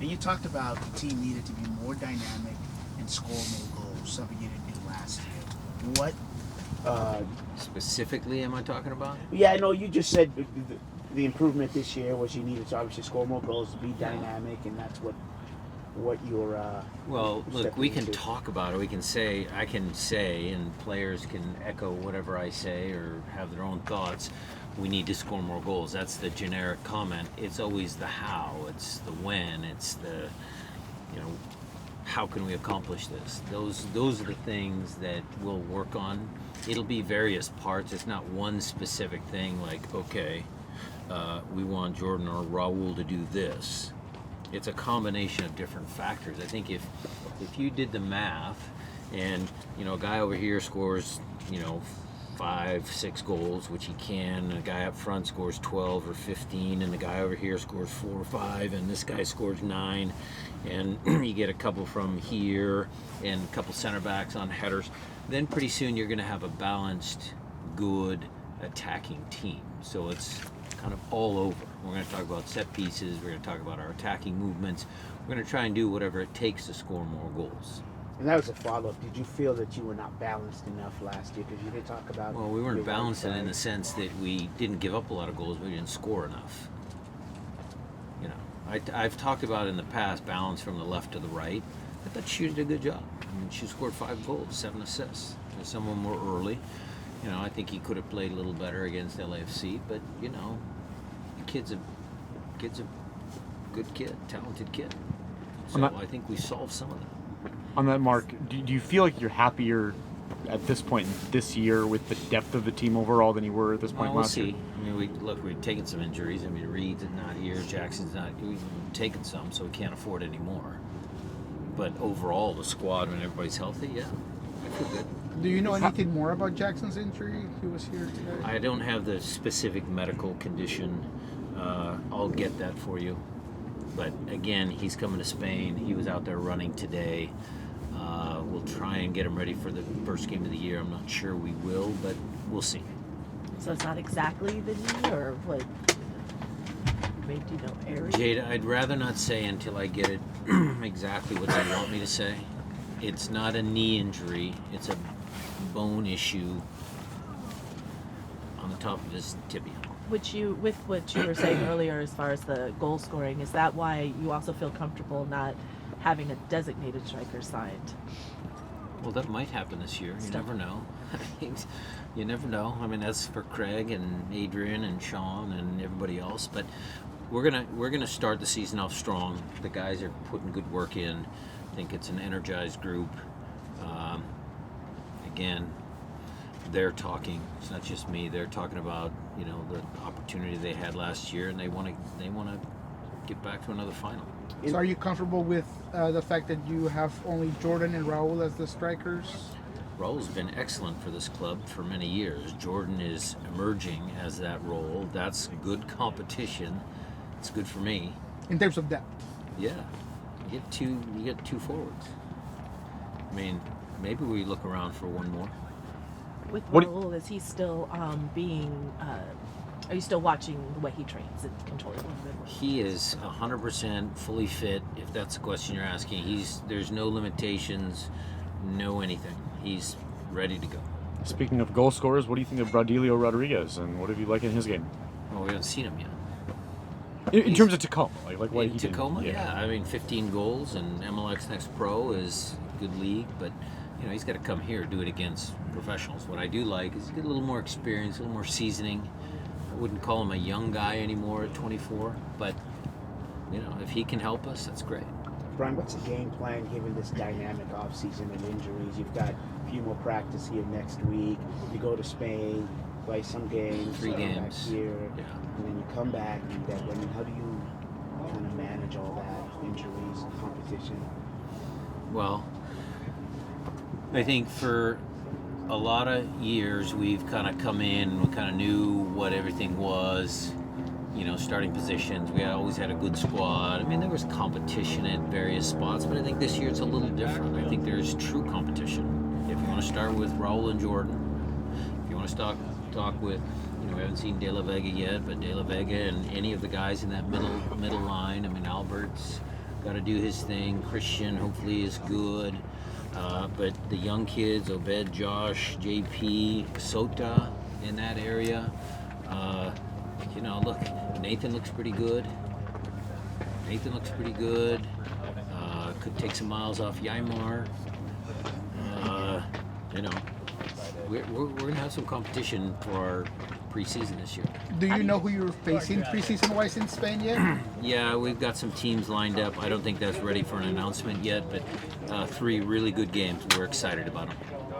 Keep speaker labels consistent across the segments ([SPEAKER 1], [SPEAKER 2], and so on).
[SPEAKER 1] And you talked about the team needed to be more dynamic and score more goals, something you didn't do last year. What
[SPEAKER 2] specifically am I talking about?
[SPEAKER 3] Yeah, I know you just said the improvement this year was you needed to obviously score more goals, to be dynamic, and that's what your
[SPEAKER 2] well, look, we can
[SPEAKER 3] into.
[SPEAKER 2] talk about it. I can say, and players can echo whatever I say or have their own thoughts. We need to score more goals. That's the generic comment. It's always the how. It's the when. It's the, how can we accomplish this? Those are the things that we'll work on. It'll be various parts. It's not one specific thing like, okay, we want Jordan or Raul to do this. It's a combination of different factors. I think if you did the math and, a guy over here scores, 5-6 goals, which he can, and a guy up front scores 12 or 15, and the guy over here scores 4 or 5, and this guy scores 9, and you get a couple from here and a couple center backs on headers, then pretty soon you're going to have a balanced, good attacking team. So it's kind of all over. We're going to talk about set pieces, we're going to talk about our attacking movements, we're going to try and do whatever it takes to score more goals.
[SPEAKER 3] And that was a follow-up. Did you feel that you were not balanced enough last year? Because you did talk about...
[SPEAKER 2] Well, we weren't balanced in the sense that we didn't give up a lot of goals, we didn't score enough. I've talked about in the past balance from the left to the right. I thought she did a good job. I mean, she scored 5 goals, 7 assists. Some of them were early. I think he could have played a little better against LAFC, but, the kid's a good kid, talented kid. So I think we solved some of that.
[SPEAKER 4] On that, Mark, do you feel like you're happier at this point this year with the depth of the team overall than you were at this point last year?
[SPEAKER 2] I mean, we've taken some injuries. I mean, Reed's not here, Jackson's not. We've taken some, so we can't afford any more. But overall, the squad, when everybody's healthy, yeah, I feel good.
[SPEAKER 5] Do you know anything more about Jackson's injury? He was here today.
[SPEAKER 2] I don't have the specific medical condition. I'll get that for you. But again, he's coming to Spain. He was out there running today. We'll try and get him ready for the first game of the year. I'm not sure we will, but we'll see.
[SPEAKER 6] So it's not exactly the knee, or what? Maybe area?
[SPEAKER 2] Jada, I'd rather not say until I get it exactly what they want me to say. It's not a knee injury. It's a bone issue on the top of his tibia.
[SPEAKER 6] With what you were saying earlier as far as the goal scoring, is that why you also feel comfortable not having a designated striker signed?
[SPEAKER 2] Well, that might happen this year. You never know. You never know. I mean, that's for Craig and Adrian and Sean and everybody else. But we're gonna start the season off strong. The guys are putting good work in. I think it's an energized group. Again, they're talking. It's not just me. They're talking about the opportunity they had last year, and they want to get back to another final.
[SPEAKER 5] So are you comfortable with the fact that you have only Jordan and Raul as the strikers?
[SPEAKER 2] Raul's been excellent for this club for many years. Jordan is emerging as that role. That's good competition. It's good for me.
[SPEAKER 5] In terms of depth?
[SPEAKER 2] Yeah. You get two forwards. I mean, maybe we look around for one more.
[SPEAKER 6] With Raul, is he still are you still watching the way he trains and controlling him?
[SPEAKER 2] He is 100% fully fit, if that's the question you're asking. There's no limitations, no anything. He's ready to go.
[SPEAKER 4] Speaking of goal scorers, what do you think of Bradilio Rodriguez, and what have you liked in his game?
[SPEAKER 2] Well, we haven't seen him yet.
[SPEAKER 4] In terms of Tacoma, like what he did.
[SPEAKER 2] Tacoma, yeah. I mean, 15 goals, and MLS Next Pro is a good league, but he's got to come here, do it against professionals. What I do like is he's got a little more experience, a little more seasoning. I wouldn't call him a young guy anymore at 24, but if he can help us, that's great.
[SPEAKER 3] Brian, what's the game plan given this dynamic offseason and injuries? You've got a few more practice here next week. You go to Spain, play some games.
[SPEAKER 2] 3 games.
[SPEAKER 3] Back here,
[SPEAKER 2] yeah.
[SPEAKER 3] And then you come back. How do you kind of manage all that, injuries, competition?
[SPEAKER 2] Well, I think for a lot of years we've kind of come in, we kind of knew what everything was, starting positions. We always had a good squad. I mean, there was competition at various spots, but I think this year it's a little different. I think there's true competition. If you want to start with Raul and Jordan, if you want to talk with, we haven't seen De La Vega yet, but De La Vega and any of the guys in that middle line. I mean, Albert's got to do his thing. Christian hopefully is good. But the young kids, Obed, Josh, JP, Sota in that area, look, Nathan looks pretty good. Could take some miles off Ymar. We're going to have some competition for our preseason this year.
[SPEAKER 5] Do you know who you're facing preseason-wise in Spain yet?
[SPEAKER 2] Yeah, we've got some teams lined up. I don't think that's ready for an announcement yet, but 3 really good games. We're excited about them.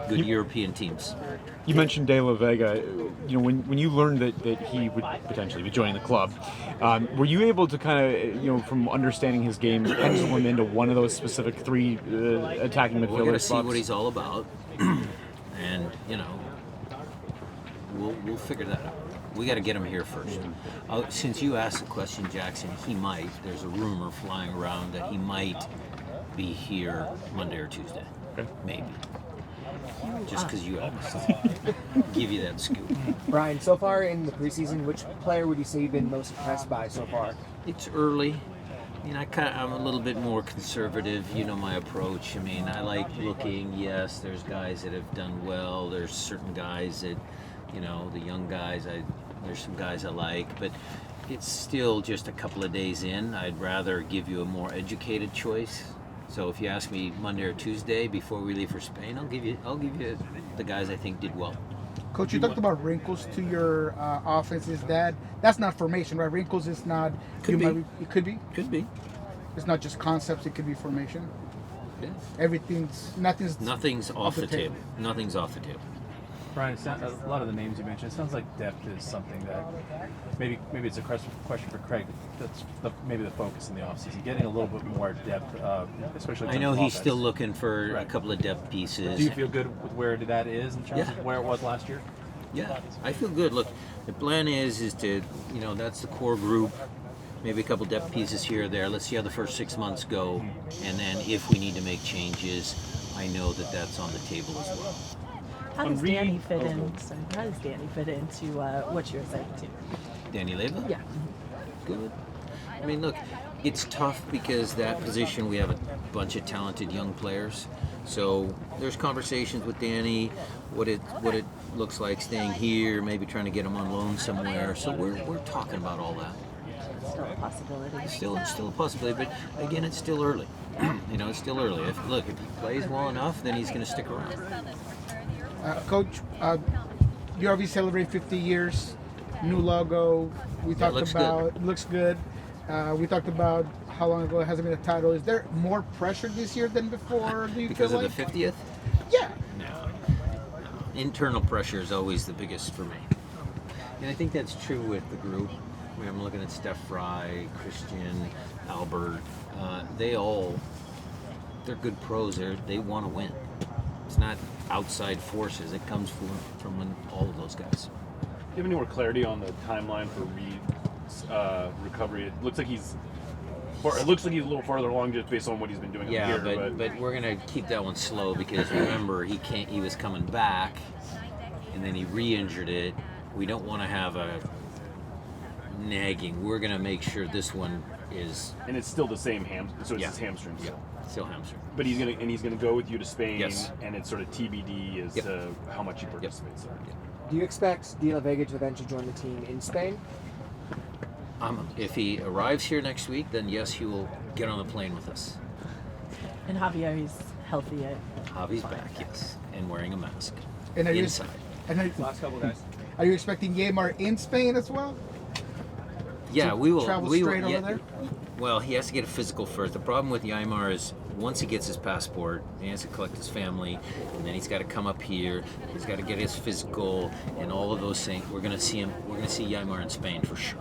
[SPEAKER 2] Good European teams.
[SPEAKER 4] You mentioned De La Vega. When you learned that he would potentially be joining the club, were you able to kind of, from understanding his game, pencil him into one of those specific 3 attacking midfielder spots?
[SPEAKER 2] We're going to see what he's all about, and we'll figure that out. We got to get him here first. Since you asked the question, Jackson, there's a rumor flying around that he might be here Monday or Tuesday.
[SPEAKER 4] Okay.
[SPEAKER 2] Maybe. Just because you asked. Give you that scoop.
[SPEAKER 7] Brian, so far in the preseason, which player would you say you've been most impressed by so far?
[SPEAKER 2] It's early. I'm a little bit more conservative. You know my approach. I like looking. Yes, there's guys that have done well. There's certain guys that, the young guys, there's some guys I like. But it's still just a couple of days in. I'd rather give you a more educated choice. So if you ask me Monday or Tuesday before we leave for Spain, I'll give you the guys I think did well.
[SPEAKER 5] Coach, you talked about wrinkles to your offense. That's not formation, right? Wrinkles is not. It could be.
[SPEAKER 2] Could be.
[SPEAKER 5] It's not just concepts. It could be formation.
[SPEAKER 2] Yeah.
[SPEAKER 5] Nothing's
[SPEAKER 2] off the table. Nothing's off the table.
[SPEAKER 8] Brian, a lot of the names you mentioned, it sounds like depth is something that maybe it's a question for Craig. That's maybe the focus in the offseason, getting a little bit more depth, especially.
[SPEAKER 2] I know he's still looking for a couple of depth pieces.
[SPEAKER 8] Do you feel good with where that is in terms of where it was last year?
[SPEAKER 2] Yeah, I feel good. Look, the plan is to, that's the core group. Maybe a couple depth pieces here or there. Let's see how the first 6 months go, and then if we need to make changes, I know that that's on the table as well.
[SPEAKER 6] How does Danny fit in? Sorry, how does Danny fit into what you're saying too?
[SPEAKER 2] Danny Leva?
[SPEAKER 6] Yeah.
[SPEAKER 2] Good. Look, it's tough because that position we have a bunch of talented young players. So there's conversations with Danny, what it looks like staying here, maybe trying to get him on loan somewhere. So we're talking about all that.
[SPEAKER 6] Still a possibility.
[SPEAKER 2] Still a possibility, but again, it's still early. It's still early. If he plays well enough, then he's going to stick around.
[SPEAKER 5] Coach, you already celebrate 50 years, new logo. We talked about
[SPEAKER 2] good.
[SPEAKER 5] Looks good. We talked about how long ago it hasn't been a title. Is there more pressure this year than before? Do you
[SPEAKER 2] because
[SPEAKER 5] feel
[SPEAKER 2] of the 50th?
[SPEAKER 5] Yeah.
[SPEAKER 2] No. Internal pressure is always the biggest for me, and I think that's true with the group. I'm looking at Steph Fry, Christian, Albert. They're good pros. They want to win. It's not outside forces. It comes from all of those guys.
[SPEAKER 9] Do you have any more clarity on the timeline for Reed's recovery? It looks like he's a little farther along just based on what he's been doing
[SPEAKER 2] Yeah,
[SPEAKER 9] here.
[SPEAKER 2] but we're gonna keep that one slow because remember he was coming back and then he re-injured it. We don't want to have a nagging. We're gonna make sure this one is.
[SPEAKER 9] And it's still the same so it's his hamstring.
[SPEAKER 2] Yeah, still hamstring.
[SPEAKER 9] But he's gonna go with you to Spain.
[SPEAKER 2] Yes.
[SPEAKER 9] And it's sort of TBD as to how much he participates there.
[SPEAKER 7] Do you expect De La Vega to eventually join the team in Spain?
[SPEAKER 2] If he arrives here next week, then yes, he will get on the plane with us.
[SPEAKER 6] And Javier, he's healthy yet?
[SPEAKER 2] Javi's back, yes, and wearing a mask
[SPEAKER 5] And are you-
[SPEAKER 2] inside.
[SPEAKER 8] Last couple guys.
[SPEAKER 5] Are you expecting Ymar in Spain as well?
[SPEAKER 2] Yeah, we will.
[SPEAKER 5] Travel
[SPEAKER 2] we will,
[SPEAKER 5] straight over there?
[SPEAKER 2] Well, he has to get a physical first. The problem with Ymar is once he gets his passport, he has to collect his family, and then he's got to come up here. He's got to get his physical and all of those things. We're going to see Ymar in Spain for sure.